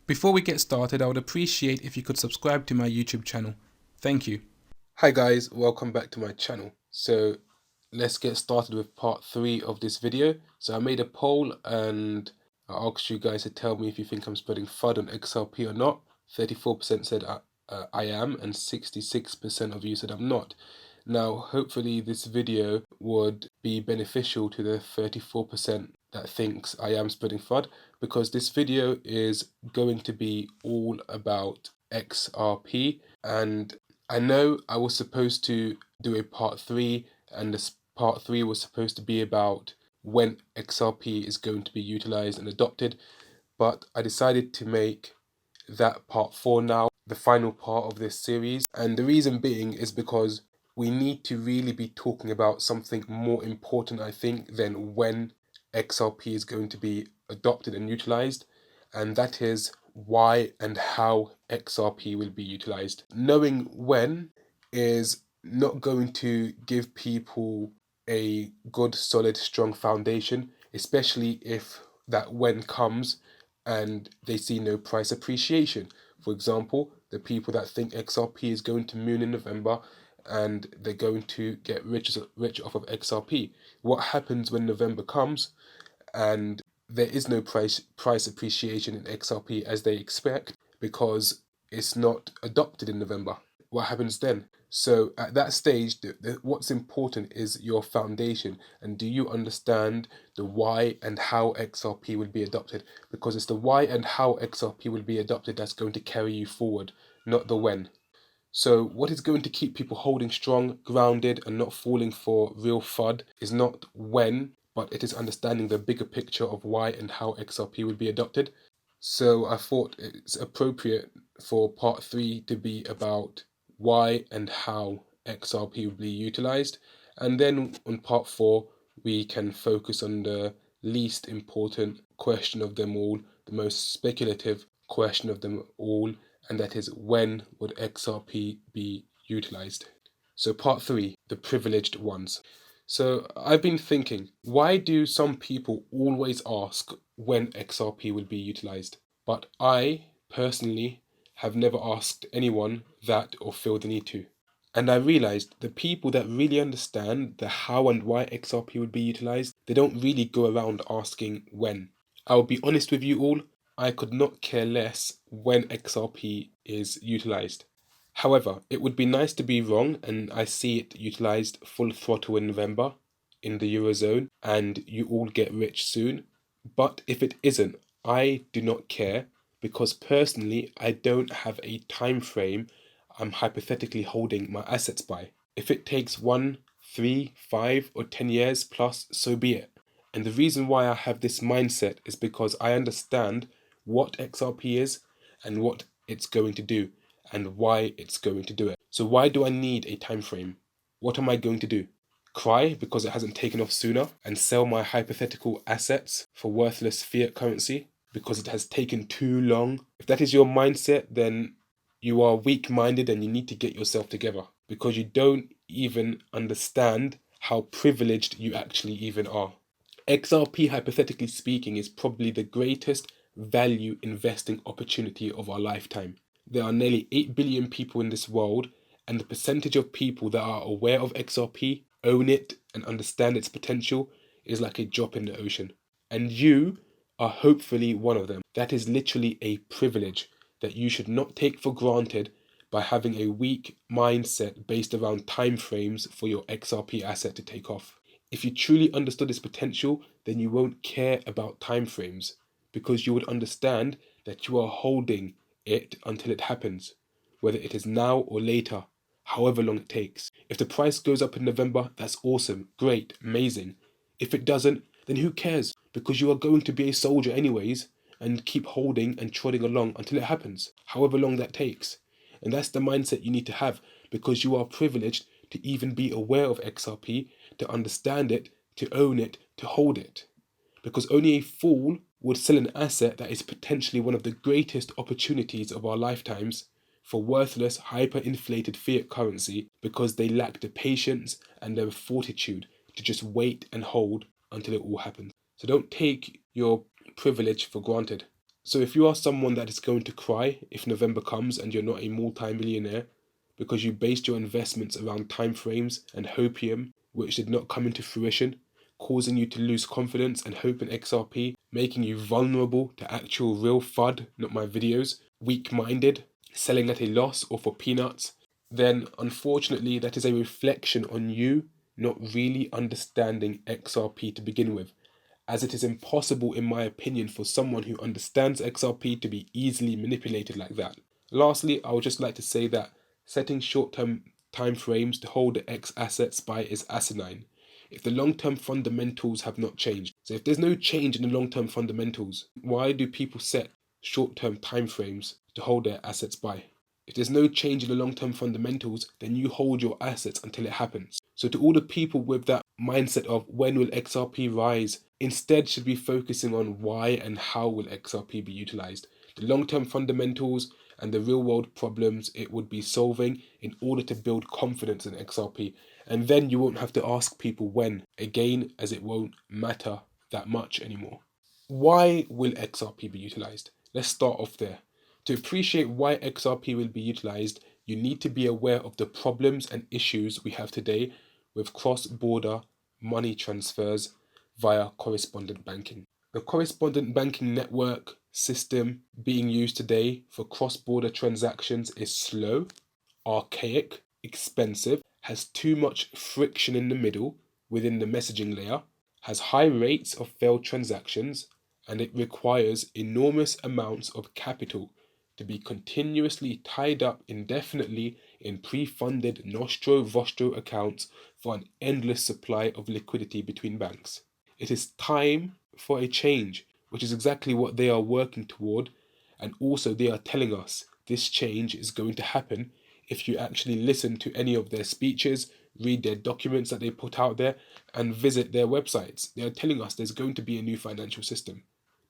Before we get started, I would appreciate if you could subscribe to my YouTube channel. Thank you. Hi guys, welcome back to my channel. So let's get started with part 3 of this video. So I made a poll and I asked you guys to tell me if you think I'm spreading FUD on XRP or not. 34% said I am, and 66% of you said I'm not. Now hopefully this video would be beneficial to the 34% that thinks I am spreading FUD, because this video is going to be all about XRP. And I know I was supposed to do a part 3, and this part 3 was supposed to be about when XRP is going to be utilized and adopted, but I decided to make that part 4 now, the final part of this series. And the reason being is because we need to really be talking about something more important, I think, than when XRP is going to be adopted and utilized, and that is why and how XRP will be utilized. Knowing when is not going to give people a good, solid, strong foundation, especially if that when comes and they see no price appreciation. For example, the people that think XRP is going to moon in November and they're going to get rich off of XRP. What happens when November comes and there is no price appreciation in XRP as they expect, because it's not adopted in November? What happens then? So at that stage, what's important is your foundation, and do you understand the why and how XRP will be adopted? Because it's the why and how XRP will be adopted that's going to carry you forward, not the when. So what is going to keep people holding strong, grounded, and not falling for real FUD is not when, but it is understanding the bigger picture of why and how XRP will be adopted. So I thought it's appropriate for part 3 to be about why and how XRP will be utilized. And then on part 4, we can focus on the least important question of them all, the most speculative question of them all, and that is, when would XRP be utilized? So part 3, the privileged ones. So I've been thinking, why do some people always ask when XRP will be utilized? But I, personally, have never asked anyone that or feel the need to. And I realized the people that really understand the how and why XRP would be utilized, they don't really go around asking when. I'll be honest with you all, I could not care less when XRP is utilized. However, it would be nice to be wrong and I see it utilized full throttle in November in the Eurozone and you all get rich soon. But if it isn't, I do not care, because personally I don't have a time frame I'm hypothetically holding my assets by. If it takes 1, 3, 5 or 10 years plus, so be it. And the reason why I have this mindset is because I understand what XRP is and what it's going to do and why it's going to do it. So why do I need a time frame? What am I going to do? Cry because it hasn't taken off sooner and sell my hypothetical assets for worthless fiat currency because it has taken too long? If that is your mindset, then you are weak-minded and you need to get yourself together, because you don't even understand how privileged you actually even are. XRP, hypothetically speaking, is probably the greatest value investing opportunity of our lifetime. There are nearly 8 billion people in this world, and the percentage of people that are aware of XRP, own it, and understand its potential is like a drop in the ocean. And you are hopefully one of them. That is literally a privilege that you should not take for granted by having a weak mindset based around time frames for your XRP asset to take off. If you truly understood its potential, then you won't care about time frames, because you would understand that you are holding it until it happens, whether it is now or later, however long it takes. If the price goes up in November, that's awesome, great, amazing. If it doesn't, then who cares? Because you are going to be a soldier anyways and keep holding and trotting along until it happens, however long that takes. And that's the mindset you need to have, because you are privileged to even be aware of XRP, to understand it, to own it, to hold it. Because only a fool would sell an asset that is potentially one of the greatest opportunities of our lifetimes for worthless, hyperinflated fiat currency, because they lack the patience and the fortitude to just wait and hold until it all happens. So don't take your privilege for granted. So if you are someone that is going to cry if November comes and you're not a multi-millionaire because you based your investments around timeframes and hopium, which did not come into fruition, causing you to lose confidence and hope in XRP, making you vulnerable to actual real FUD, not my videos, weak-minded, selling at a loss or for peanuts, then unfortunately that is a reflection on you not really understanding XRP to begin with, as it is impossible, in my opinion, for someone who understands XRP to be easily manipulated like that. Lastly, I would just like to say that setting short-term time frames to hold the X asset SPY is asinine. If the long-term fundamentals have not changed, so if there's no change in the long-term fundamentals, why do people set short-term time frames to hold their assets SPY? If there's no change in the long-term fundamentals, then you hold your assets until it happens. So to all the people with that mindset of when will XRP rise, instead should be focusing on why and how will XRP be utilized. The long-term fundamentals and the real-world problems it would be solving in order to build confidence in XRP. And then you won't have to ask people when, again, as it won't matter that much anymore. Why will XRP be utilized? Let's start off there. To appreciate why XRP will be utilized, you need to be aware of the problems and issues we have today with cross-border money transfers via correspondent banking. The correspondent banking network system being used today for cross-border transactions is slow, archaic, expensive, has too much friction in the middle within the messaging layer, has high rates of failed transactions, and it requires enormous amounts of capital to be continuously tied up indefinitely in pre-funded nostro-vostro accounts for an endless supply of liquidity between banks. It is time for a change, which is exactly what they are working toward, and also they are telling us this change is going to happen if you actually listen to any of their speeches, read their documents that they put out there, and visit their websites. They are telling us there's going to be a new financial system.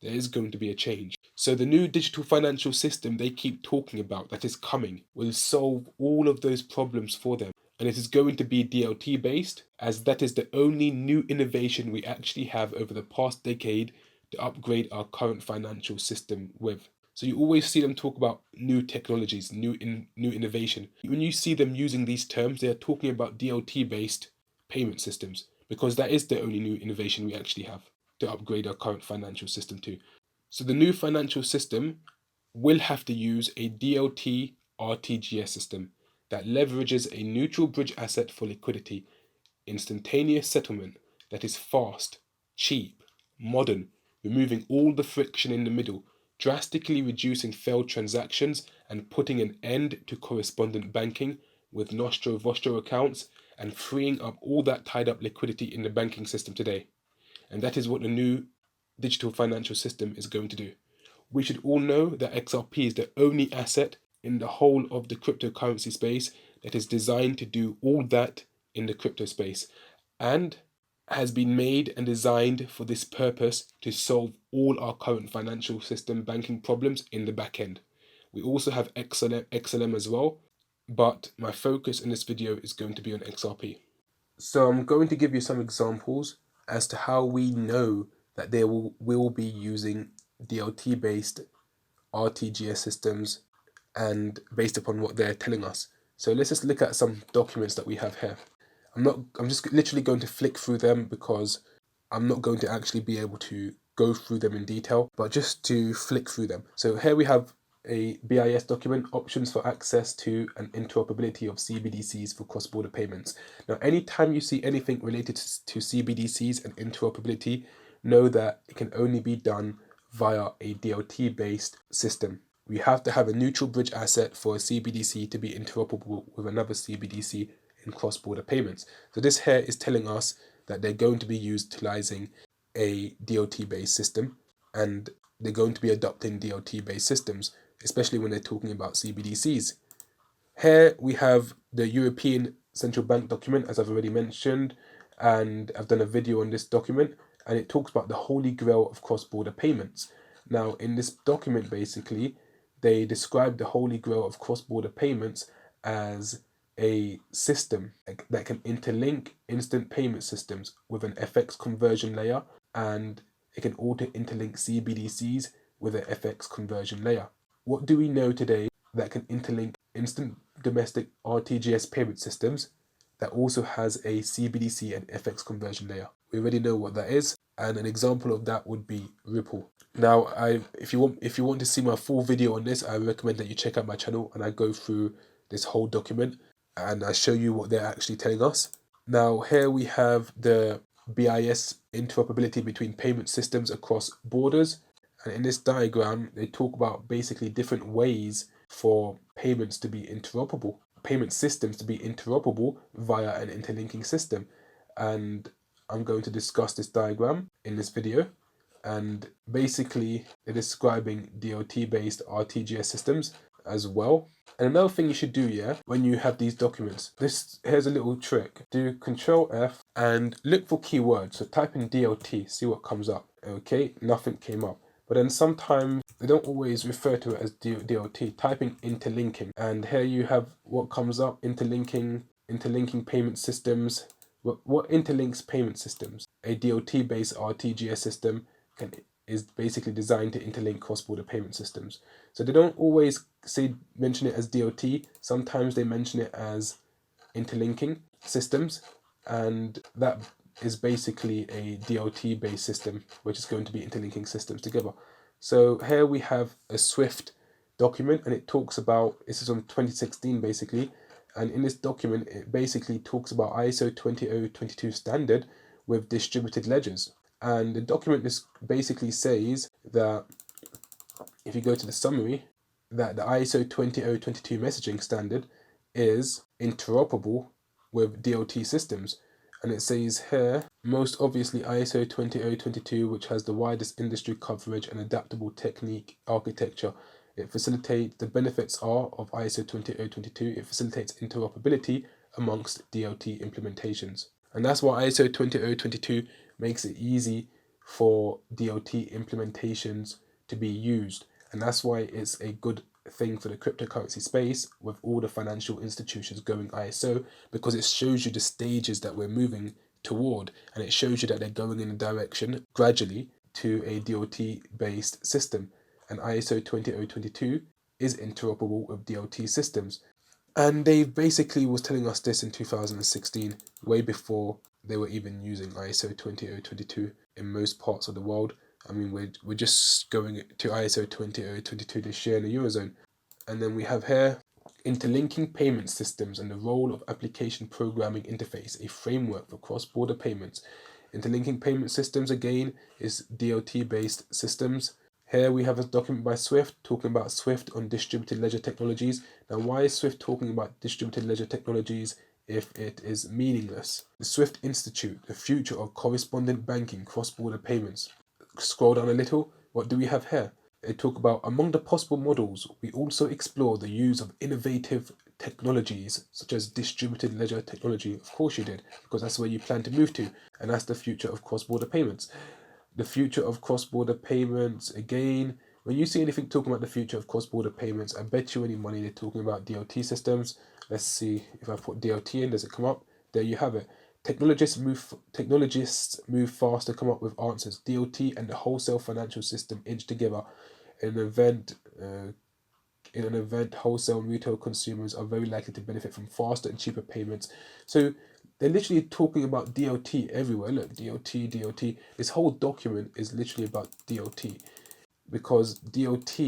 There is going to be a change. So the new digital financial system they keep talking about that is coming will solve all of those problems for them. And it is going to be DLT based, as that is the only new innovation we actually have over the past decade to upgrade our current financial system with. So you always see them talk about new technologies, new innovation. When you see them using these terms, they are talking about DLT based payment systems, because that is the only new innovation we actually have to upgrade our current financial system to. So the new financial system will have to use a DLT RTGS system that leverages a neutral bridge asset for liquidity, instantaneous settlement that is fast, cheap, modern, removing all the friction in the middle, drastically reducing failed transactions and putting an end to correspondent banking with nostro-vostro accounts, and freeing up all that tied up liquidity in the banking system today. And that is what the new digital financial system is going to do. We should all know that XRP is the only asset in the whole of the cryptocurrency space that is designed to do all that in the crypto space, and has been made and designed for this purpose to solve all our current financial system banking problems in the back end. We also have XLM as well, but my focus in this video is going to be on XRP. So I'm going to give you some examples as to how we know that they will be using DLT based RTGS systems, and based upon what they're telling us. So let's just look at some documents that we have here. I'm just literally going to flick through them because I'm not going to actually be able to go through them in detail, but just to flick through them. So here we have a BIS document, options for access to and interoperability of CBDCs for cross-border payments. Now, anytime you see anything related to CBDCs and interoperability, know that it can only be done via a DLT-based system. We have to have a neutral bridge asset for a CBDC to be interoperable with another CBDC in cross-border payments. So this here is telling us that they're going to be utilizing a DLT-based system, and they're going to be adopting DLT-based systems, especially when they're talking about CBDCs. Here we have the European Central Bank document, as I've already mentioned, and I've done a video on this document, and it talks about the holy grail of cross-border payments. Now, in this document, basically, they describe the holy grail of cross-border payments as a system that can interlink instant payment systems with an FX conversion layer, and it can also interlink CBDCs with an FX conversion layer. What do we know today that can interlink instant domestic RTGS payment systems that also has a CBDC and FX conversion layer? We already know what that is, and an example of that would be Ripple. Now, if you want to see my full video on this, I recommend that you check out my channel and I go through this whole document and I show you what they're actually telling us. Now, here we have the BIS interoperability between payment systems across borders. And in this diagram, they talk about basically different ways for payments to be interoperable, payment systems to be interoperable via an interlinking system. And I'm going to discuss this diagram in this video. And basically, they're describing DOT-based RTGS systems as well. And another thing you should do, when you have these documents, here's a little trick. Do Control F and look for keywords. So type in DOT, see what comes up. Okay, nothing came up. But then sometimes they don't always refer to it as DOT. Type in interlinking. And here you have what comes up, interlinking payment systems. What interlinks payment systems? A DOT-based RTGS system is basically designed to interlink cross-border payment systems. So they don't always mention it as DOT. Sometimes they mention it as interlinking systems, and that is basically a DOT-based system, which is going to be interlinking systems together. So here we have a SWIFT document, and it talks about, this is from 2016 basically, and in this document it basically talks about ISO 20022 standard with distributed ledgers. And the document basically says that, if you go to the summary, that the ISO 20022 messaging standard is interoperable with DOT systems. And it says here, most obviously ISO 20022, which has the widest industry coverage and adaptable technique architecture. It facilitates, the benefits are of ISO 20022, it facilitates interoperability amongst DOT implementations. And that's why ISO 20022 makes it easy for DOT implementations to be used. And that's why it's a good thing for the cryptocurrency space with all the financial institutions going ISO, because it shows you the stages that we're moving toward, and it shows you that they're going in a direction gradually to a DOT-based system. And ISO 20022 is interoperable with DOT systems. And they basically was telling us this in 2016, way before they were even using ISO 20022 in most parts of the world. I mean, we're just going to ISO 20022 this year in the Eurozone. And then we have here, interlinking payment systems and the role of application programming interface, a framework for cross-border payments. Interlinking payment systems, again, is DOT-based systems. Here we have a document by Swift talking about Swift on distributed ledger technologies. Now, why is Swift talking about distributed ledger technologies if it is meaningless? The Swift Institute, the future of correspondent banking, cross-border payments. Scroll down a little. What do we have here? They talk about, among the possible models, we also explore the use of innovative technologies such as distributed ledger technology. Of course you did, because that's where you plan to move to, and that's the future of cross-border payments. The future of cross-border payments, again, when you see anything talking about the future of cross-border payments, I bet you any money they're talking about DOT systems. Let's see if I put DOT in, does it come up? There you have it. Technologists move fast to come up with answers. DOT and the wholesale financial system inch together. In an event, wholesale and retail consumers are very likely to benefit from faster and cheaper payments. So they're literally talking about DOT everywhere. Look, DOT. This whole document is literally about DOT, because DOT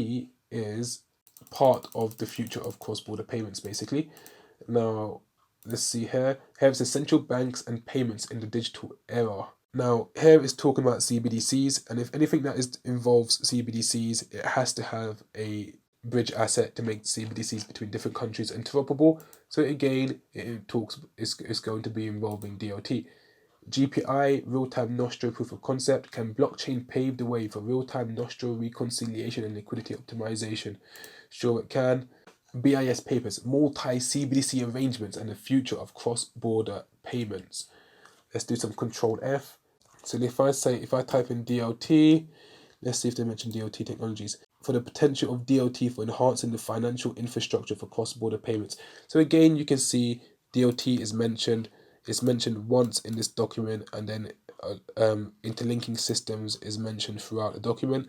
is part of the future of cross-border payments, basically. Now, let's see here. Here is central banks and payments in the digital era. Now, here is talking about CBDCs, and if anything that involves CBDCs, it has to have a bridge asset to make CBDCs between different countries interoperable. So again, it's going to be involving DOT. GPI, real-time Nostro proof of concept. Can blockchain pave the way for real-time Nostro reconciliation and liquidity optimization? Sure it can. BIS papers, multi-CBDC arrangements and the future of cross-border payments. Let's do some Control F. So if I type in DOT, let's see if they mention DOT technologies. For the potential of DOT for enhancing the financial infrastructure for cross-border payments. So again, you can see DOT is mentioned. It's mentioned once in this document, and then interlinking systems is mentioned throughout the document.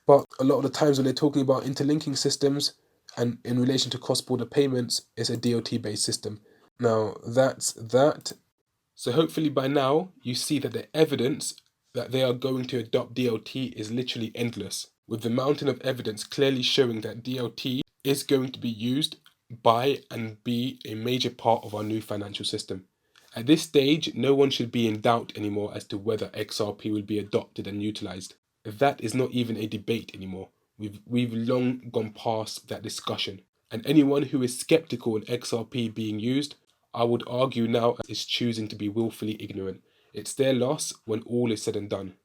But a lot of the times when they're talking about interlinking systems and in relation to cross-border payments, it's a DLT-based system. Now, that's that. So hopefully by now you see that the evidence that they are going to adopt DLT is literally endless, with the mountain of evidence clearly showing that DLT is going to be used by and be a major part of our new financial system. At this stage, no one should be in doubt anymore as to whether XRP will be adopted and utilized. That is not even a debate anymore. We've long gone past that discussion. And anyone who is skeptical in XRP being used, I would argue now, is choosing to be willfully ignorant. It's their loss when all is said and done.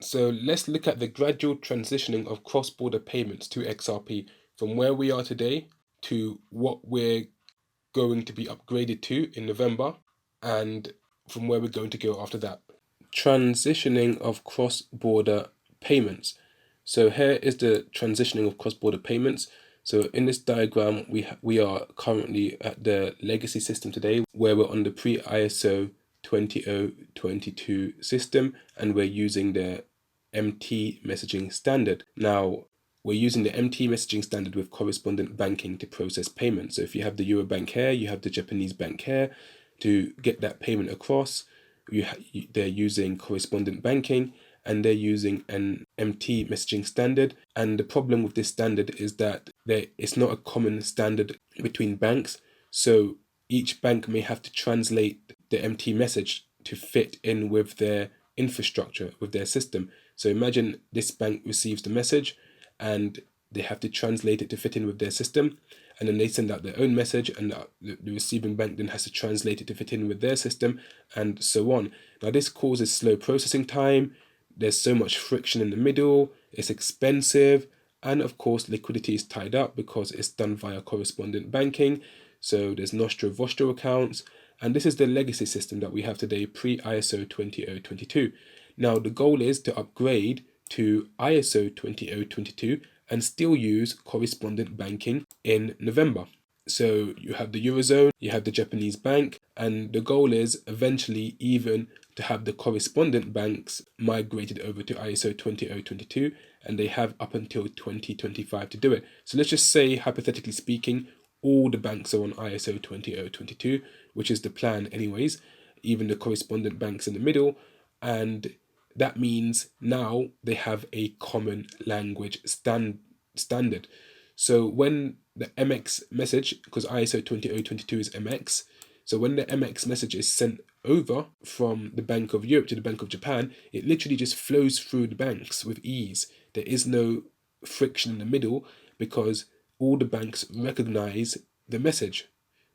So let's look at the gradual transitioning of cross-border payments to XRP from where we are today to what we're going to be upgraded to in November, and from where we're going to go after that. Transitioning of cross-border payments. So here is the transitioning of cross-border payments. So in this diagram, we are currently at the legacy system today, where we're on the pre-ISO 20022 system, and we're using the MT messaging standard. Now, we're using the MT messaging standard with correspondent banking to process payments. So if you have the Euro bank here, you have the Japanese bank here. To get that payment across, they're using correspondent banking, and they're using an MT messaging standard. And the problem with this standard is that it's not a common standard between banks. So each bank may have to translate the MT message to fit in with their infrastructure, with their system. So imagine this bank receives the message and they have to translate it to fit in with their system. And then they send out their own message, and the receiving bank then has to translate it to fit in with their system, and so on. Now, this causes slow processing time. There's so much friction in the middle. It's expensive. And of course, liquidity is tied up because it's done via correspondent banking. So there's nostro-vostro accounts. And this is the legacy system that we have today, pre-ISO 20022. Now, the goal is to upgrade to ISO 20022 and still use correspondent banking in November. So you have the Eurozone, you have the Japanese bank, and the goal is eventually even to have the correspondent banks migrated over to ISO 20022, and they have up until 2025 to do it. So let's just say, hypothetically speaking, all the banks are on ISO 20022, which is the plan anyways, even the correspondent banks in the middle, and that means now they have a common language standard. So when the MX message, because ISO 20022 is MX, so when the MX message is sent over from the Bank of Europe to the Bank of Japan, it literally just flows through the banks with ease. There is no friction in the middle because all the banks recognize the message.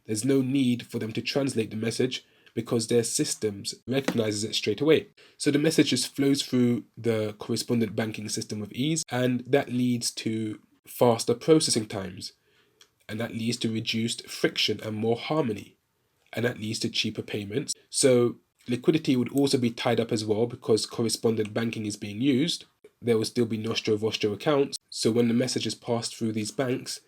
There's no need for them to translate the message because their systems recognizes it straight away. So the message just flows through the correspondent banking system with ease, and that leads to faster processing times, and that leads to reduced friction and more harmony, and that leads to cheaper payments. So liquidity would also be tied up as well because correspondent banking is being used. There will still be nostro-vostro accounts. So when the message is passed through these banks,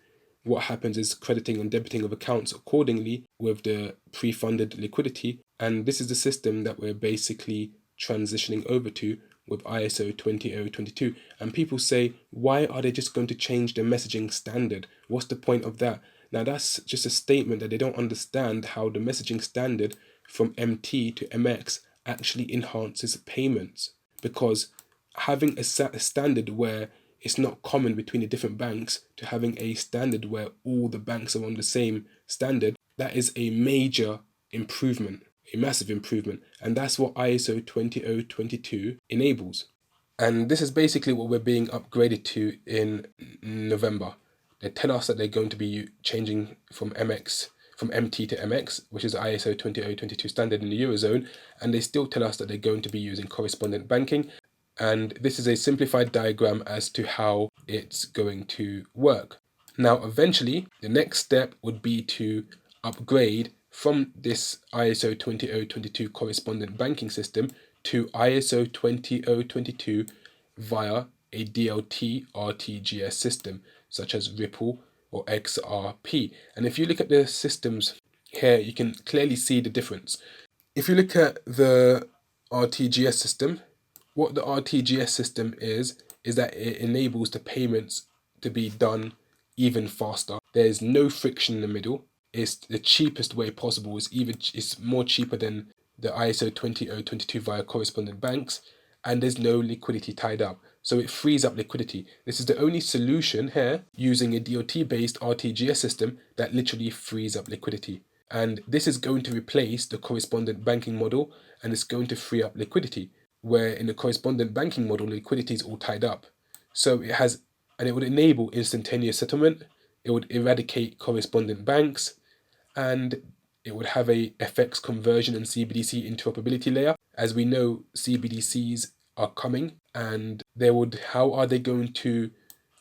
what happens is crediting and debiting of accounts accordingly with the pre-funded liquidity. And this is the system that we're basically transitioning over to with ISO 20022. And people say, why are they just going to change the messaging standard? What's the point of that? Now, that's just a statement that they don't understand how the messaging standard from MT to MX actually enhances payments. Because having a standard where it's not common between the different banks to having a standard where all the banks are on the same standard, that is a major improvement, a massive improvement. And that's what ISO 20022 enables. And this is basically what we're being upgraded to in November. They tell us that they're going to be changing from MT to MX, which is the ISO 20022 standard in the Eurozone, and they still tell us that they're going to be using correspondent banking. And this is a simplified diagram as to how it's going to work. Now, eventually, the next step would be to upgrade from this ISO 20022 correspondent banking system to ISO 20022 via a DLT RTGS system, such as Ripple or XRP. And if you look at the systems here, you can clearly see the difference. If you look at the RTGS system, what the RTGS system is is that it enables the payments to be done even faster. There's no friction in the middle. It's the cheapest way possible. It's more cheaper than the ISO 20022 via correspondent banks, and there's no liquidity tied up. So it frees up liquidity. This is the only solution here using a DOT-based RTGS system that literally frees up liquidity. And this is going to replace the correspondent banking model, and it's going to free up liquidity, where in the correspondent banking model, liquidity is all tied up. So it would enable instantaneous settlement, it would eradicate correspondent banks, and it would have a FX conversion and CBDC interoperability layer. As we know, CBDCs are coming, and how are they going to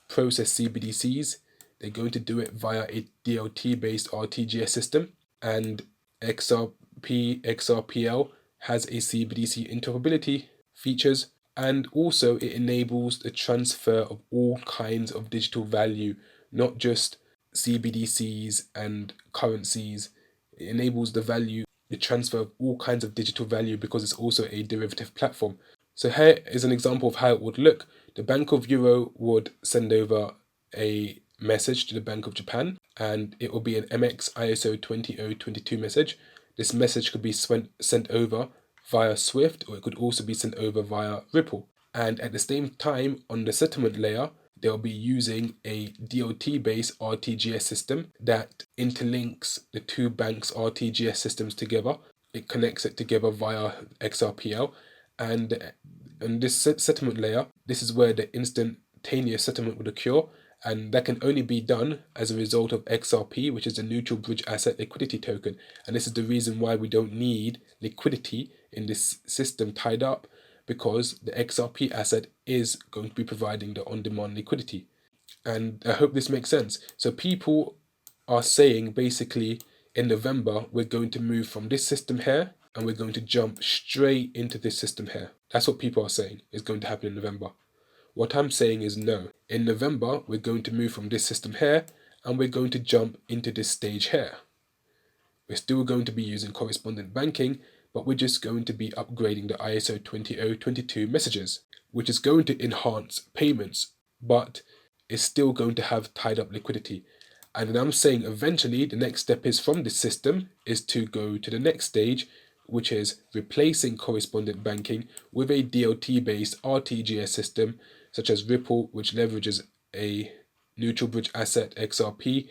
process CBDCs? They're going to do it via a DLT-based RTGS system, and XRPL has a CBDC interoperability features, and also it enables the transfer of all kinds of digital value, not just CBDCs and currencies. It enables the transfer of all kinds of digital value because it's also a derivative platform. So here is an example of how it would look. The Bank of Euro would send over a message to the Bank of Japan, and it will be an MX ISO 20022 message. This message could be sent over via Swift, or it could also be sent over via Ripple. And at the same time, on the settlement layer, they'll be using a DOT-based RTGS system that interlinks the two banks' RTGS systems together. It connects it together via XRPL, and on this settlement layer, this is where the instantaneous settlement would occur, and that can only be done as a result of XRP, which is the neutral bridge asset liquidity token. And this is the reason why we don't need liquidity in this system tied up, because the XRP asset is going to be providing the on-demand liquidity. And I hope this makes sense. So people are saying basically in November, we're going to move from this system here and we're going to jump straight into this system here. That's what people are saying is going to happen in November. What I'm saying is no. In November, we're going to move from this system here and we're going to jump into this stage here. We're still going to be using correspondent banking, but we're just going to be upgrading the ISO 20022 messages, which is going to enhance payments, but it's still going to have tied up liquidity. And then I'm saying eventually the next step is from this system is to go to the next stage, which is replacing correspondent banking with a DLT-based RTGS system, such as Ripple, which leverages a neutral bridge asset XRP,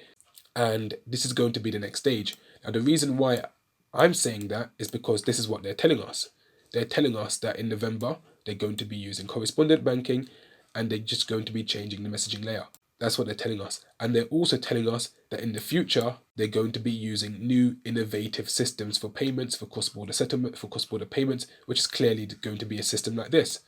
and this is going to be the next stage. Now, the reason why I'm saying that is because this is what they're telling us. They're telling us that in November, they're going to be using correspondent banking and they're just going to be changing the messaging layer. That's what they're telling us. And they're also telling us that in the future, they're going to be using new innovative systems for payments, for cross-border settlement, for cross-border payments, which is clearly going to be a system like this.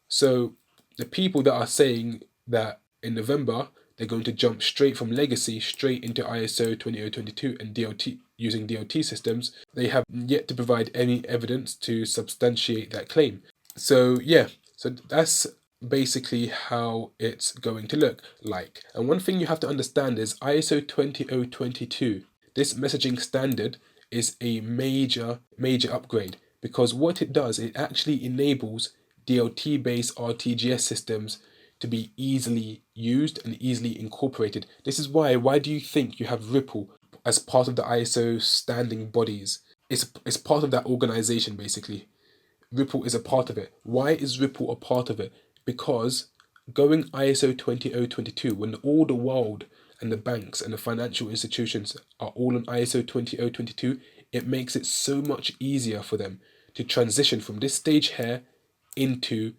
So the people that are saying that in November, they're going to jump straight from legacy straight into ISO 20022 and DOT using DOT systems, they have yet to provide any evidence to substantiate that claim. So that's basically how it's going to look like. And one thing you have to understand is ISO 20022, this messaging standard is a major upgrade, because what it does, it actually enables DLT-based RTGS systems to be easily used and easily incorporated. This is why do you think you have Ripple as part of the ISO standing bodies? It's part of that organization, basically. Ripple is a part of it. Why is Ripple a part of it? Because going ISO 20022, when all the world and the banks and the financial institutions are all on ISO 20022, it makes it so much easier for them to transition from this stage here into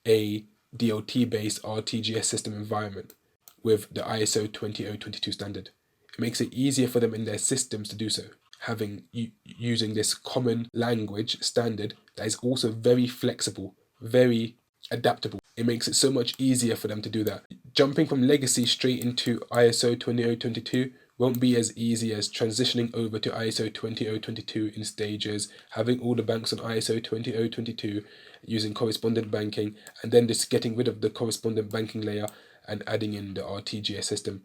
a DLT-based RTGS system environment with the ISO 20022 standard. It makes it easier for them in their systems to do so, using this common language standard that is also very flexible, very adaptable. It makes it so much easier for them to do that. Jumping from legacy straight into ISO 20022 won't be as easy as transitioning over to ISO 20022 in stages, having all the banks on ISO 20022, using correspondent banking, and then just getting rid of the correspondent banking layer and adding in the RTGS system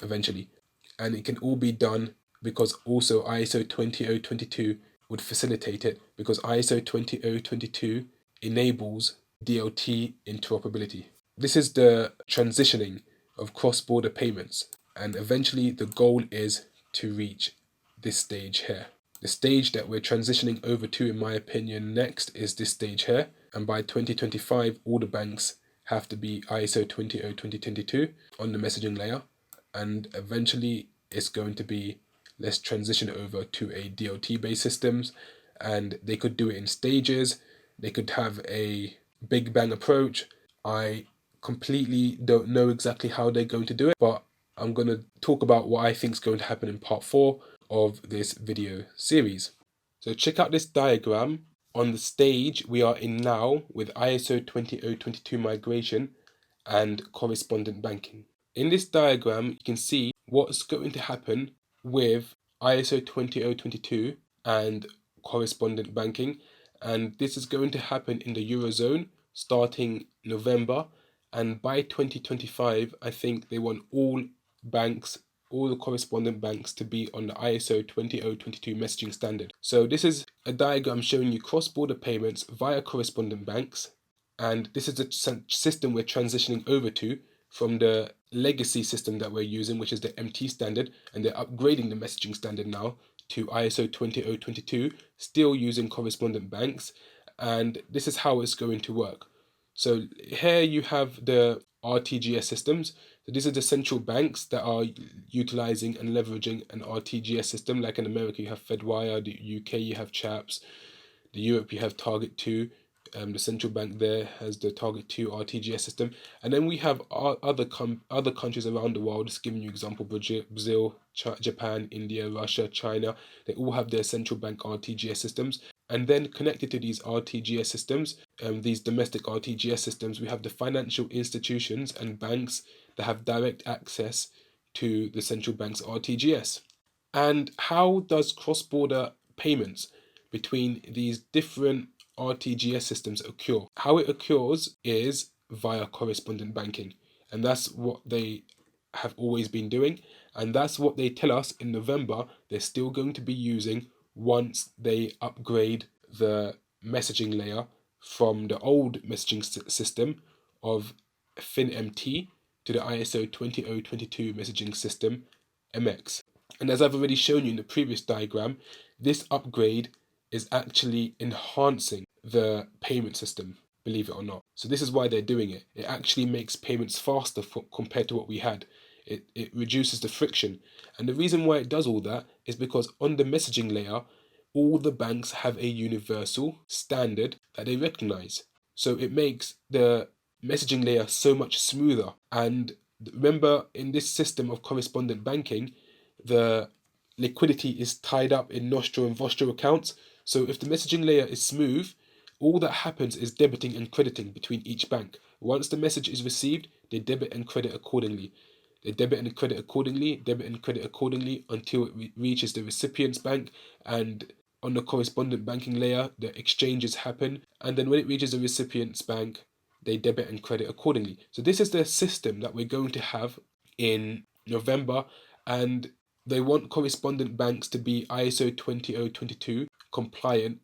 eventually. And it can all be done because also ISO 20022 would facilitate it, because ISO 20022 enables DLT interoperability. this is the transitioning of cross-border payments, and eventually the goal is to reach this stage here. The stage that we're transitioning over to, in my opinion, next is this stage here, and by 2025 all the banks have to be ISO 2002022 on the messaging layer, and eventually it's going to be, let's transition over to a DLT based systems, and they could do it in stages. They could have a big bang approach. I completely don't know exactly how they're going to do it, but I'm going to talk about what I think is going to happen in part 4 of this video series. So check out this diagram on the stage we are in now with ISO 20022 migration and correspondent banking. In this diagram, you can see what's going to happen with ISO 20022 and correspondent banking, and this is going to happen in the Eurozone starting November, and by 2025 I think they want all banks, all the correspondent banks, to be on the ISO 20022 messaging standard. So this is a diagram showing you cross-border payments via correspondent banks, and this is the system we're transitioning over to from the legacy system that we're using, which is the MT standard, and they're upgrading the messaging standard now to ISO 20022, still using correspondent banks, and this is how it's going to work. So here you have the RTGS systems. So these are the central banks that are utilizing and leveraging an RTGS system. Like in America, you have Fedwire, the UK, you have CHAPS, the Europe, you have Target 2. The central bank there has the Target 2 RTGS system. And then we have other countries around the world, just giving you example, Brazil, Japan, India, Russia, China. They all have their central bank RTGS systems. And then connected to these RTGS systems, these domestic RTGS systems, we have the financial institutions and banks that have direct access to the central bank's RTGS. And how does cross-border payments between these different RTGS systems occur? How it occurs is via correspondent banking, and that's what they have always been doing, and that's what they tell us in November they're still going to be using once they upgrade the messaging layer from the old messaging system of FinMT to the ISO 20022 messaging system MX. And as I've already shown you in the previous diagram, this upgrade is actually enhancing the payment system, believe it or not. So this is why they're doing it. It actually makes payments faster compared to what we had. It reduces the friction. And the reason why it does all that is because on the messaging layer, all the banks have a universal standard that they recognize. So it makes the messaging layer so much smoother. And remember, in this system of correspondent banking, the liquidity is tied up in Nostro and Vostro accounts. So if the messaging layer is smooth, all that happens is debiting and crediting between each bank. Once the message is received, they debit and credit accordingly. They debit and credit accordingly, debit and credit accordingly until it reaches the recipient's bank. And on the correspondent banking layer, the exchanges happen. And then when it reaches the recipient's bank, they debit and credit accordingly. So this is the system that we're going to have in November. And they want correspondent banks to be ISO 20022 compliant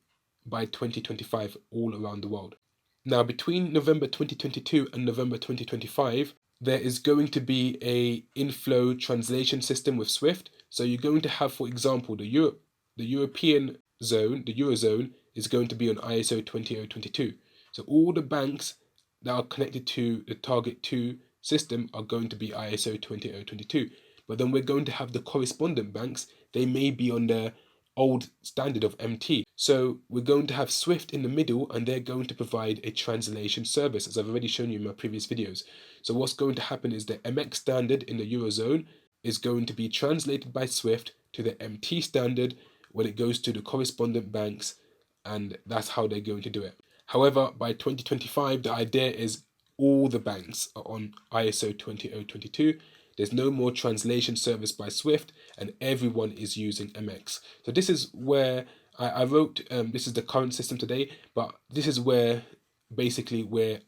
by 2025 all around the world. Now, between November 2022 and November 2025, there is going to be a inflow translation system with Swift. So you're going to have, for example, the European zone, the Eurozone, is going to be on ISO 20022. So all the banks that are connected to the Target 2 system are going to be ISO 20022. But then we're going to have the correspondent banks, they may be on the old standard of MT. So we're going to have Swift in the middle, and they're going to provide a translation service, as I've already shown you in my previous videos. So what's going to happen is the MX standard in the Eurozone is going to be translated by Swift to the MT standard when it goes to the correspondent banks, and that's how they're going to do it. However, by 2025, the idea is all the banks are on ISO 20022. There's no more translation service by Swift, and everyone is using MX. So this is where I wrote, this is the current system today, but this is where basically what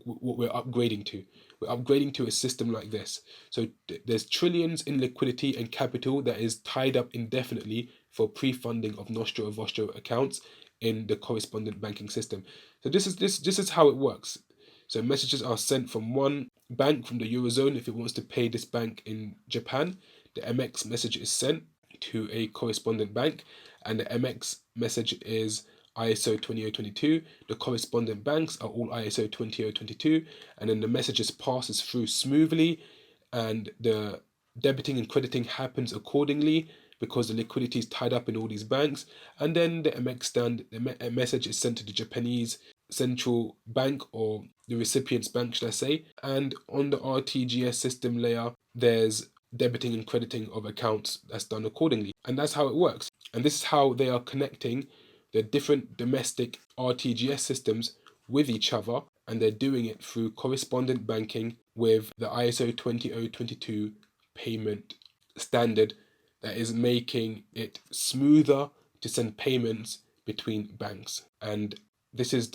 we're upgrading to. We're upgrading to a system like this. So there's trillions in liquidity and capital that is tied up indefinitely for pre-funding of Nostro and Vostro accounts in the correspondent banking system. So this is how it works. So messages are sent from one bank from the Eurozone. If it wants to pay this bank in Japan, the MX message is sent to a correspondent bank, and the MX message is ISO 20022. The correspondent banks are all ISO 20022, and then the messages passes through smoothly, and the debiting and crediting happens accordingly because the liquidity is tied up in all these banks. And then the message is sent to the Japanese central bank, or the recipient's bank, should I say. And on the RTGS system layer, there's debiting and crediting of accounts that's done accordingly. And that's how it works. And this is how they are connecting the different domestic RTGS systems with each other, and they're doing it through correspondent banking with the ISO 20022 payment standard that is making it smoother to send payments between banks. And this is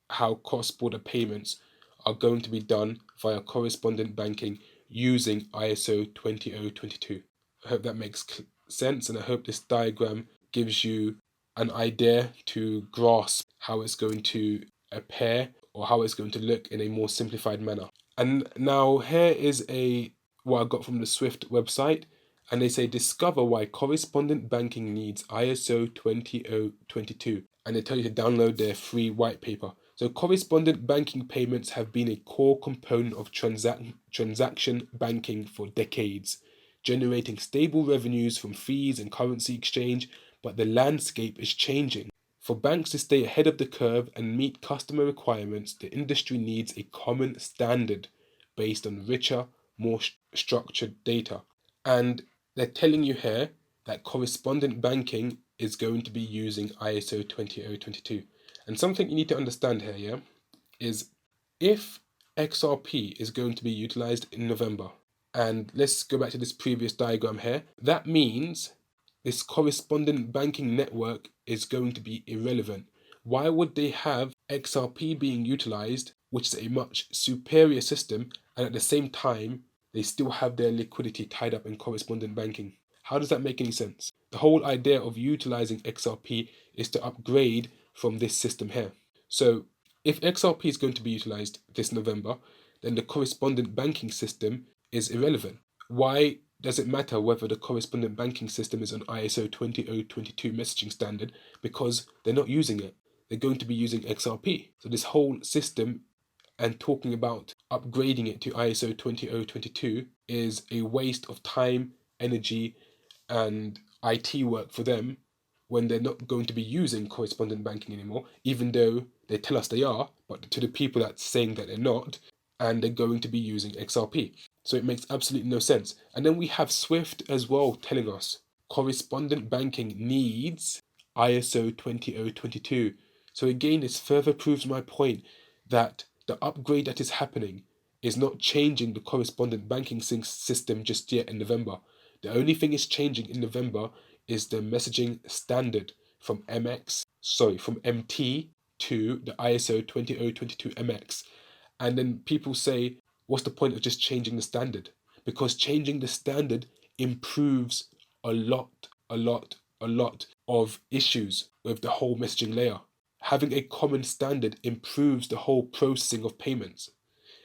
how cross-border payments are going to be done via correspondent banking using ISO 20022. I hope that makes sense, and I hope this diagram gives you an idea to grasp how it's going to appear, or how it's going to look in a more simplified manner. And now here is what I got from the Swift website, and they say discover why correspondent banking needs ISO 20022, and they tell you to download their free white paper. So correspondent banking payments have been a core component of transaction banking for decades, generating stable revenues from fees and currency exchange, but the landscape is changing. For banks to stay ahead of the curve and meet customer requirements, the industry needs a common standard based on richer, more structured data. And they're telling you here that correspondent banking is going to be using ISO 20022. And something you need to understand here, yeah, is if XRP is going to be utilized in November, and let's go back to this previous diagram here, that means this correspondent banking network is going to be irrelevant. Why would they have XRP being utilized, which is a much superior system, and at the same time, they still have their liquidity tied up in correspondent banking? How does that make any sense? The whole idea of utilizing XRP is to upgrade from this system here. So if XRP is going to be utilized this November, then the correspondent banking system is irrelevant. Why does it matter whether the correspondent banking system is on ISO 20022 messaging standard? Because they're not using it. They're going to be using XRP. So this whole system and talking about upgrading it to ISO 20022 is a waste of time, energy, and IT work for them, when they're not going to be using correspondent banking anymore, even though they tell us they are, but to the people that's saying that they're not, and they're going to be using XRP. So it makes absolutely no sense. And then we have Swift as well telling us correspondent banking needs ISO 20022. So again, this further proves my point that the upgrade that is happening is not changing the correspondent banking system just yet in November. The only thing is changing in November is the messaging standard from MT to the ISO 20022 MX. And then people say, what's the point of just changing the standard? Because changing the standard improves a lot of issues with the whole messaging layer. Having a common standard improves the whole processing of payments.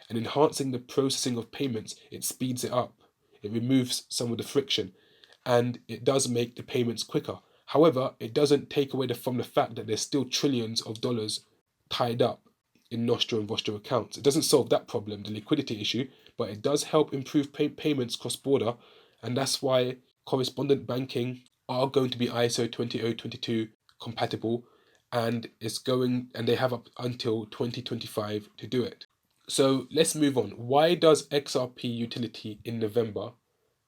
And enhancing the processing of payments, it speeds it up. It removes some of the friction, and it does make the payments quicker. However, it doesn't take away from the fact that there's still trillions of dollars tied up in Nostro and Vostro accounts. It doesn't solve that problem, the liquidity issue, but it does help improve payments cross-border, and that's why correspondent banking are going to be ISO 20022 compatible, and they have up until 2025 to do it. So let's move on. Why does XRP utility in November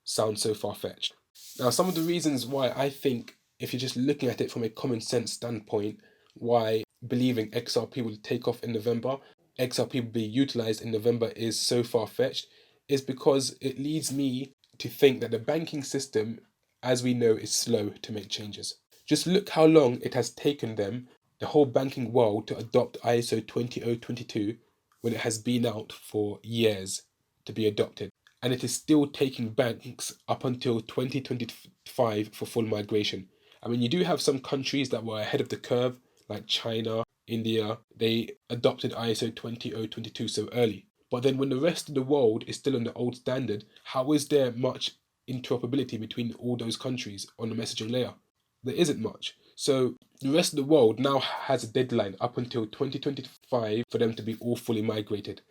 sound so far-fetched? Now, some of the reasons why I think, if you're just looking at it from a common sense standpoint, why believing XRP will take off in November, XRP will be utilized in November is so far-fetched, is because it leads me to think that the banking system, as we know, is slow to make changes. Just look how long it has taken them, the whole banking world, to adopt ISO 20022 when it has been out for years to be adopted. And it is still taking banks up until 2025 for full migration. I mean, you do have some countries that were ahead of the curve, like China India, they adopted ISO 20022 so early. But then when the rest of the world is still on the old standard, how is there much interoperability between all those countries on the messaging layer? There isn't much. So the rest of the world now has a deadline up until 2025 for them to be all fully migrated.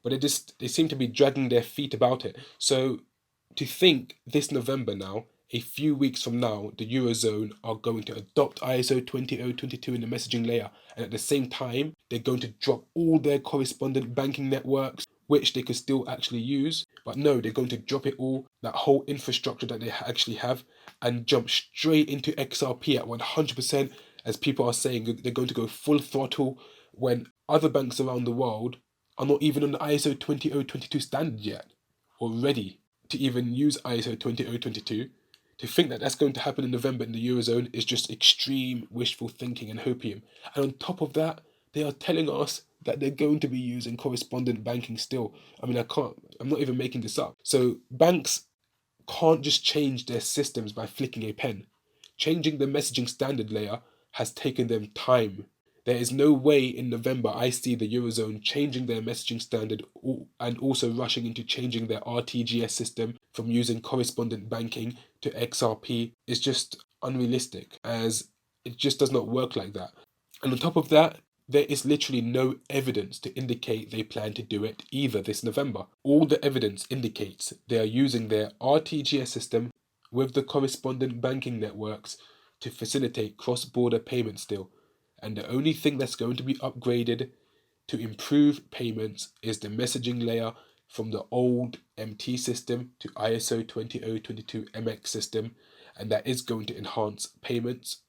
But they seem to be dragging their feet about it. So to think this November now, a few weeks from now, the Eurozone are going to adopt ISO 20022 in the messaging layer, and at the same time, they're going to drop all their correspondent banking networks, which they could still actually use. But no, they're going to drop it all, that whole infrastructure that they actually have, and jump straight into XRP at 100%, as people are saying they're going to go full throttle when other banks around the world are not even on the ISO 20022 standard yet, or ready to even use ISO 20022. To think that that's going to happen in November in the Eurozone is just extreme wishful thinking and hopium. And on top of that, they are telling us that they're going to be using correspondent banking still. I mean, I'm not even making this up. So banks can't just change their systems by flicking a pen. Changing the messaging standard layer has taken them time. There is no way in November I see the Eurozone changing their messaging standard and also rushing into changing their RTGS system from using correspondent banking to XRP. It's just unrealistic, as it just does not work like that. And on top of that, there is literally no evidence to indicate they plan to do it either this November. All the evidence indicates they are using their RTGS system with the correspondent banking networks to facilitate cross-border payments still. And the only thing that's going to be upgraded to improve payments is the messaging layer from the old MT system to ISO 20022 MX system, and that is going to enhance payments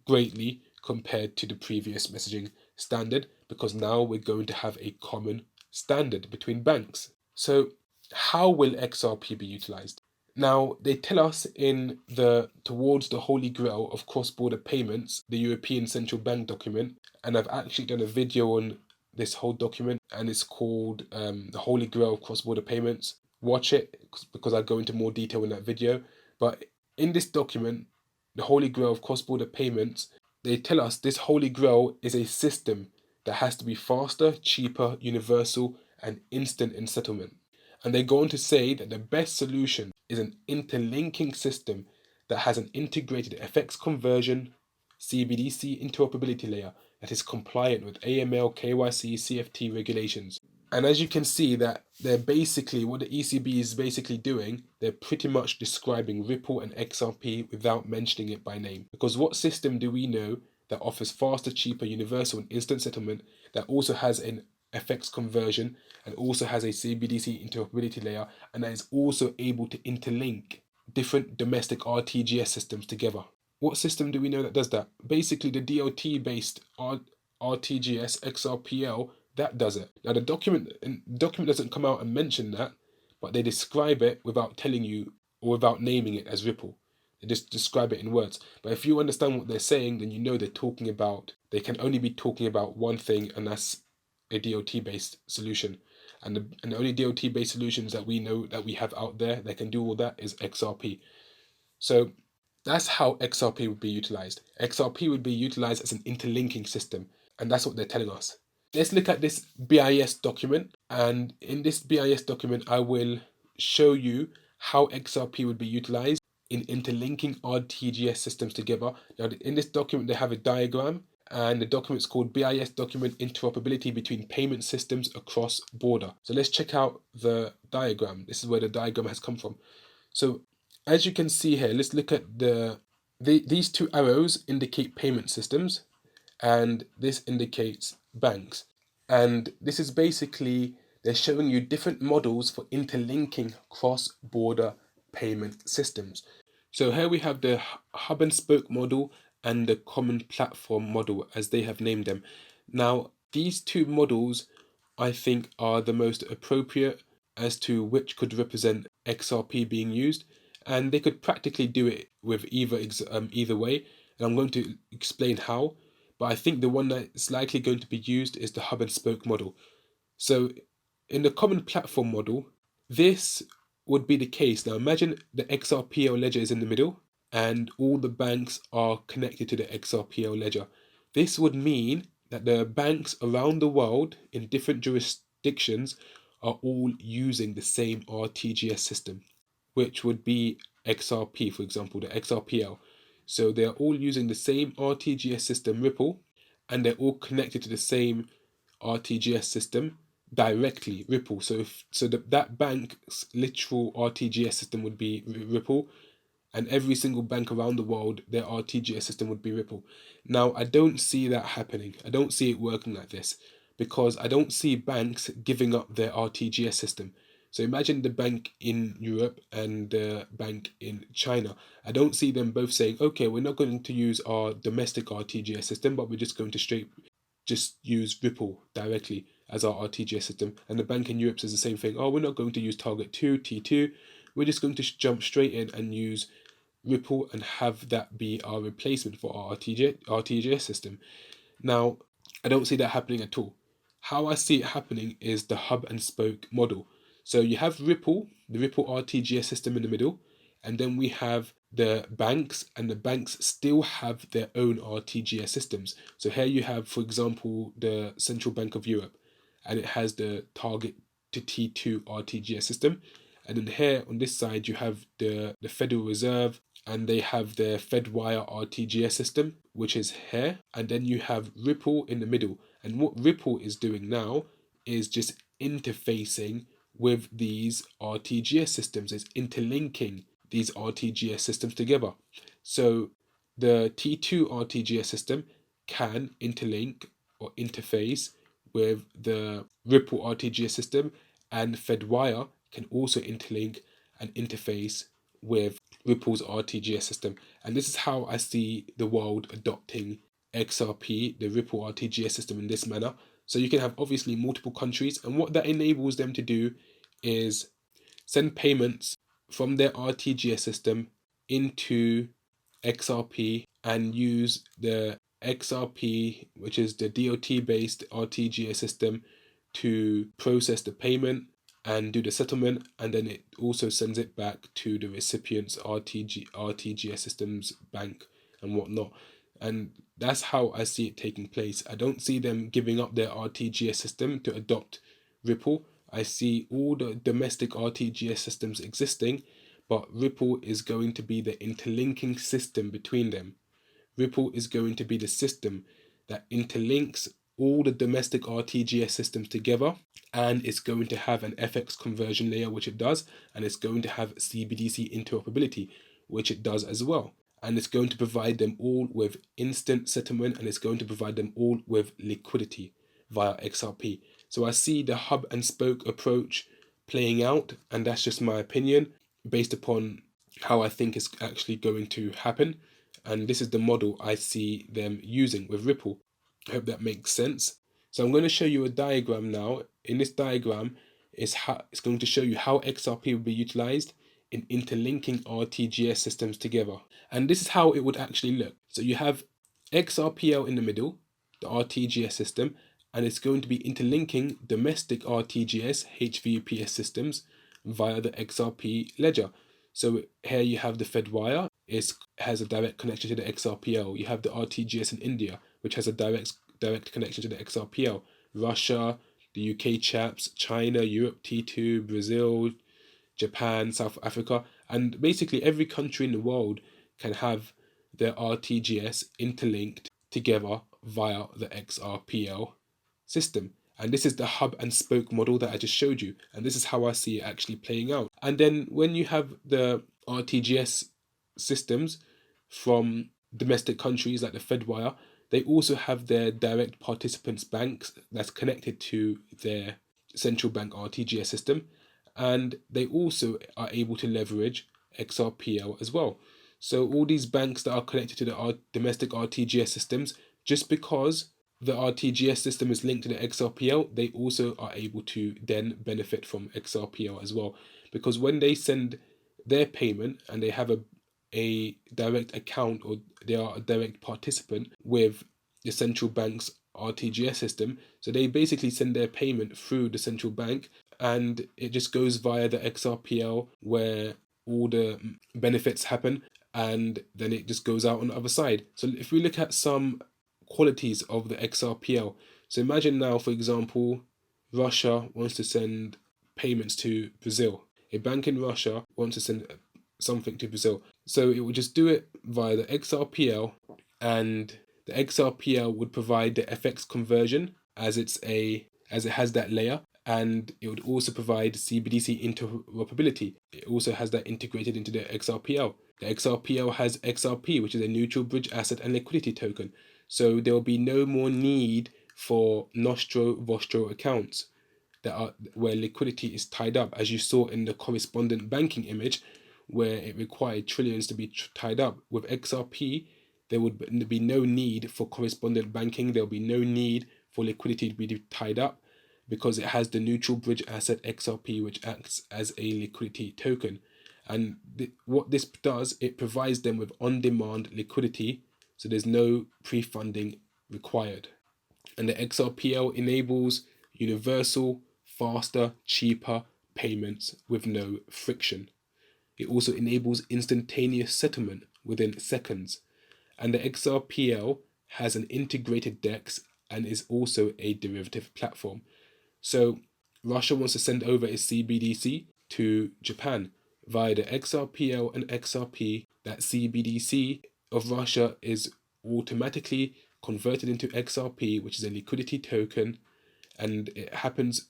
greatly compared to the previous messaging standard, because now we're going to have a common standard between banks. So how will XRP be utilized? Now, they tell us in the Towards the Holy Grail of Cross-Border Payments, the European Central Bank document, and I've actually done a video on this whole document, and it's called The Holy Grail of Cross-Border Payments. Watch it, because I go into more detail in that video. But in this document, The Holy Grail of Cross-Border Payments, they tell us this Holy Grail is a system that has to be faster, cheaper, universal, and instant in settlement. And they go on to say that the best solution is an interlinking system that has an integrated FX conversion, CBDC interoperability layer that is compliant with AML, KYC, CFT regulations. And as you can see, that they're basically, what the ECB is basically doing, they're pretty much describing Ripple and XRP without mentioning it by name. Because what system do we know that offers faster, cheaper, universal, and instant settlement, that also has an FX conversion and also has a CBDC interoperability layer, and that is also able to interlink different domestic RTGS systems together? What system do we know that does that? Basically, the DLT based RTGS XRPL, that does it. Now the document doesn't come out and mention that, but they describe it without telling you or without naming it as Ripple. They just describe it in words. But if you understand what they're saying, then you know they can only be talking about one thing, and that's a DOT based solution. And the only DOT based solutions that we know that we have out there that can do all that is XRP. So that's how XRP would be utilized. XRP would be utilized as an interlinking system, and that's what they're telling us. Let's look at this BIS document, and in this BIS document, I will show you how XRP would be utilized in interlinking RTGS systems together. Now, in this document, they have a diagram, and the document's called BIS Document Interoperability Between Payment Systems Across Border. So let's check out the diagram. This is where the diagram has come from. So as you can see here, let's look at these two arrows indicate payment systems, and this indicates banks. And this is basically, they're showing you different models for interlinking cross-border payment systems. So here we have the hub and spoke model and the common platform model, as they have named them. Now, these two models, I think, are the most appropriate as to which could represent XRP being used, and they could practically do it with either way, and I'm going to explain how. But I think the one that's likely going to be used is the hub and spoke model. So in the common platform model, this would be the case. Now imagine the XRPL ledger is in the middle and all the banks are connected to the XRPL ledger. This would mean that the banks around the world in different jurisdictions are all using the same RTGS system, which would be XRP, for example, the XRPL. So they're all using the same RTGS system, Ripple, and they're all connected to the same RTGS system directly, Ripple. That bank's literal RTGS system would be Ripple, and every single bank around the world, their RTGS system would be Ripple. Now, I don't see that happening. I don't see it working like this because I don't see banks giving up their RTGS system. So imagine the bank in Europe and the bank in China. I don't see them both saying, okay, we're not going to use our domestic RTGS system, but we're just going to just use Ripple directly as our RTGS system. And the bank in Europe says the same thing. Oh, we're not going to use Target 2, T2. We're just going to jump straight in and use Ripple and have that be our replacement for our RTGS system. Now, I don't see that happening at all. How I see it happening is the hub and spoke model. So you have Ripple, the Ripple RTGS system in the middle, and then we have the banks, and the banks still have their own RTGS systems. So here you have, for example, the Central Bank of Europe, and it has the Target to T2 RTGS system. And then here on this side, you have the Federal Reserve, and they have their FedWire RTGS system, which is here. And then you have Ripple in the middle. And what Ripple is doing now is just interfacing with these RTGS systems, is interlinking these RTGS systems together. So the T2 RTGS system can interlink or interface with the Ripple RTGS system, and FedWire can also interlink and interface with Ripple's RTGS system. And this is how I see the world adopting XRP, the Ripple RTGS system, in this manner. So you can have obviously multiple countries, and what that enables them to do is send payments from their RTGS system into XRP and use the XRP, which is the DOT based RTGS system, to process the payment and do the settlement, and then it also sends it back to the recipient's RTGS systems bank and whatnot. And that's how I see it taking place. I don't see them giving up their RTGS system to adopt Ripple. I see all the domestic RTGS systems existing, but Ripple is going to be the interlinking system between them. Ripple is going to be the system that interlinks all the domestic RTGS systems together, and it's going to have an FX conversion layer, which it does, and it's going to have CBDC interoperability, which it does as well. And it's going to provide them all with instant settlement, and it's going to provide them all with liquidity via XRP. So I see the hub and spoke approach playing out, and that's just my opinion based upon how I think it's actually going to happen. And this is the model I see them using with Ripple. I hope that makes sense. So I'm going to show you a diagram now. In this diagram, it's going to show you how XRP will be utilized in interlinking RTGS systems together. And this is how it would actually look. So you have XRPL in the middle, the RTGS system, and it's going to be interlinking domestic RTGS HVUPS systems via the XRP ledger. So here you have the FedWire, it has a direct connection to the XRPL. You have the RTGS in India, which has a direct connection to the XRPL. Russia, the UK chaps, China, Europe T2, Brazil, Japan, South Africa, and basically every country in the world can have their RTGS interlinked together via the XRPL system. And this is the hub and spoke model that I just showed you. And this is how I see it actually playing out. And then when you have the RTGS systems from domestic countries like the FedWire, they also have their direct participants banks that's connected to their central bank RTGS system. And they also are able to leverage XRPL as well. So all these banks that are connected to the domestic RTGS systems, just because the RTGS system is linked to the XRPL, they also are able to then benefit from XRPL as well. Because when they send their payment and they have a direct account, or they are a direct participant with the central bank's RTGS system, so they basically send their payment through the central bank, and it just goes via the XRPL where all the benefits happen, and then it just goes out on the other side. So if we look at some qualities of the XRPL. So imagine now, for example, Russia wants to send payments to Brazil. A bank in Russia wants to send something to Brazil. So it would just do it via the XRPL, and the XRPL would provide the FX conversion as it has that layer, and it would also provide CBDC interoperability. It also has that integrated into the XRPL. The XRPL has XRP, which is a neutral bridge asset and liquidity token. So there will be no more need for Nostro Vostro accounts where liquidity is tied up, as you saw in the correspondent banking image, where it required trillions to be tied up. With XRP, there would be no need for correspondent banking. There will be no need for liquidity to be tied up, because it has the neutral bridge asset XRP, which acts as a liquidity token. And what this does, it provides them with on-demand liquidity, so there's no pre-funding required. And the XRPL enables universal, faster, cheaper payments with no friction. It also enables instantaneous settlement within seconds. And the XRPL has an integrated DEX and is also a derivative platform. So Russia wants to send over its CBDC to Japan via the XRPL and XRP. That CBDC of Russia is automatically converted into XRP, which is a liquidity token, and it happens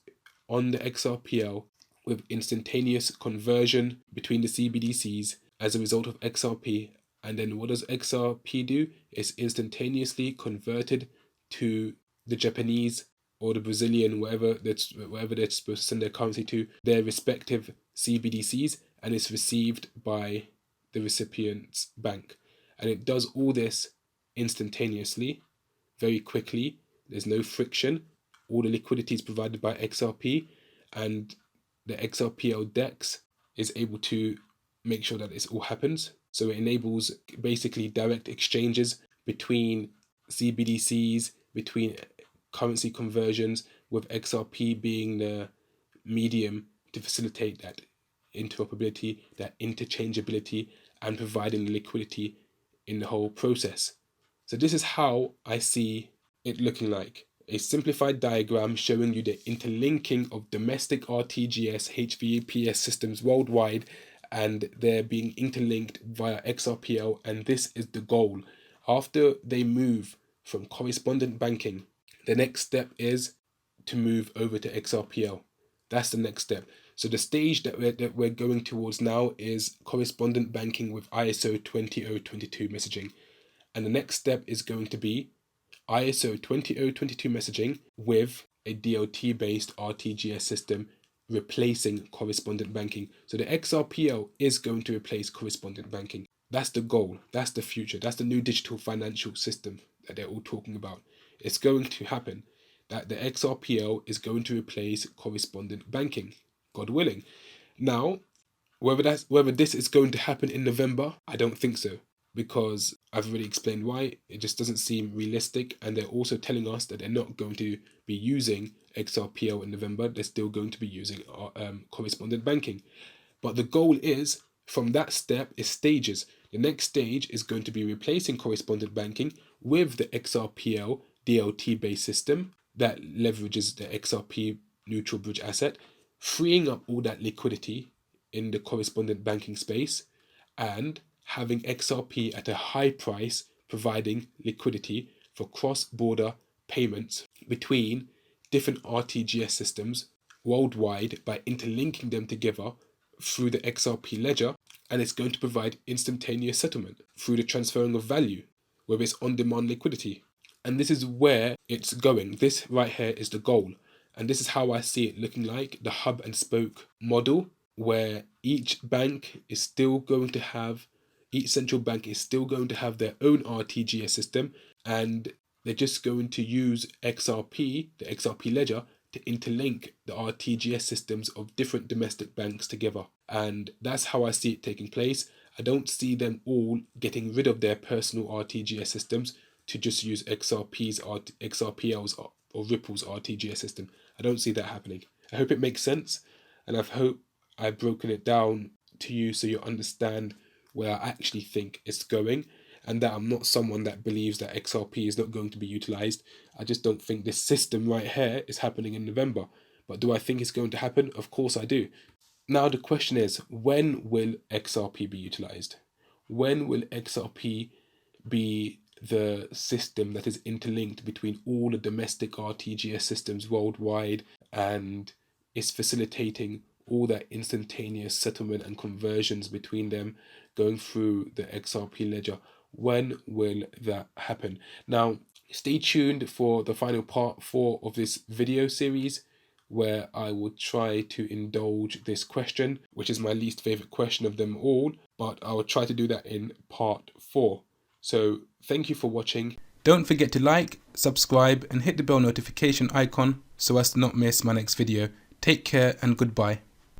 on the XRPL with instantaneous conversion between the CBDCs as a result of XRP. And then what does XRP do? It's instantaneously converted to the Japanese or the Brazilian, wherever they're supposed to send their currency to, their respective CBDCs, and it's received by the recipient's bank. And it does all this instantaneously, very quickly. There's no friction. All the liquidity is provided by XRP, and the XRPL DEX is able to make sure that this all happens. So it enables basically direct exchanges between CBDCs, between currency conversions, with XRP being the medium to facilitate that interoperability, that interchangeability, and providing liquidity in the whole process. So this is how I see it looking like. A simplified diagram showing you the interlinking of domestic RTGS HVAPS systems worldwide, and they're being interlinked via XRPL, and this is the goal. After they move from correspondent banking, the next step is to move over to XRPL. That's the next step. So the stage that we're going towards now is correspondent banking with ISO 20022 messaging. And the next step is going to be ISO 20022 messaging with a DLT-based RTGS system replacing correspondent banking. So the XRPL is going to replace correspondent banking. That's the goal. That's the future. That's the new digital financial system that they're all talking about. It's going to happen, that the XRPL is going to replace correspondent banking, God willing. Now, whether this is going to happen in November, I don't think so, because I've already explained why. It just doesn't seem realistic, and they're also telling us that they're not going to be using XRPL in November. They're still going to be using correspondent banking. But the goal is, from that step, is stages. The next stage is going to be replacing correspondent banking with the XRPL DLT-based system that leverages the XRP neutral bridge asset, freeing up all that liquidity in the correspondent banking space, and having XRP at a high price, providing liquidity for cross-border payments between different RTGS systems worldwide by interlinking them together through the XRP ledger. And it's going to provide instantaneous settlement through the transferring of value, where it's on-demand liquidity. And this is where it's going. This right here is the goal. And this is how I see it looking like, the hub and spoke model, where each central bank is still going to have their own RTGS system, and they're just going to use XRP, the XRP ledger, to interlink the RTGS systems of different domestic banks together. And that's how I see it taking place. I don't see them all getting rid of their personal RTGS systems to just use XRPL's or Ripple's RTGS system. I don't see that happening. I hope it makes sense, and I hope I've broken it down to you so you understand where I actually think it's going. and that I'm not someone that believes that XRP is not going to be utilized. I just don't think this system right here is happening in November. But do I think it's going to happen? Of course I do. Now the question is, when will XRP be utilized? When will XRP be the system that is interlinked between all the domestic RTGS systems worldwide and is facilitating all that instantaneous settlement and conversions between them going through the XRP ledger? When will that happen? Now, stay tuned for the final part 4 of this video series, where I will try to indulge this question, which is my least favorite question of them all, but I will try to do that in part 4. So thank you for watching. Don't forget to like, subscribe and hit the bell notification icon so as to not miss my next video. Take care and goodbye.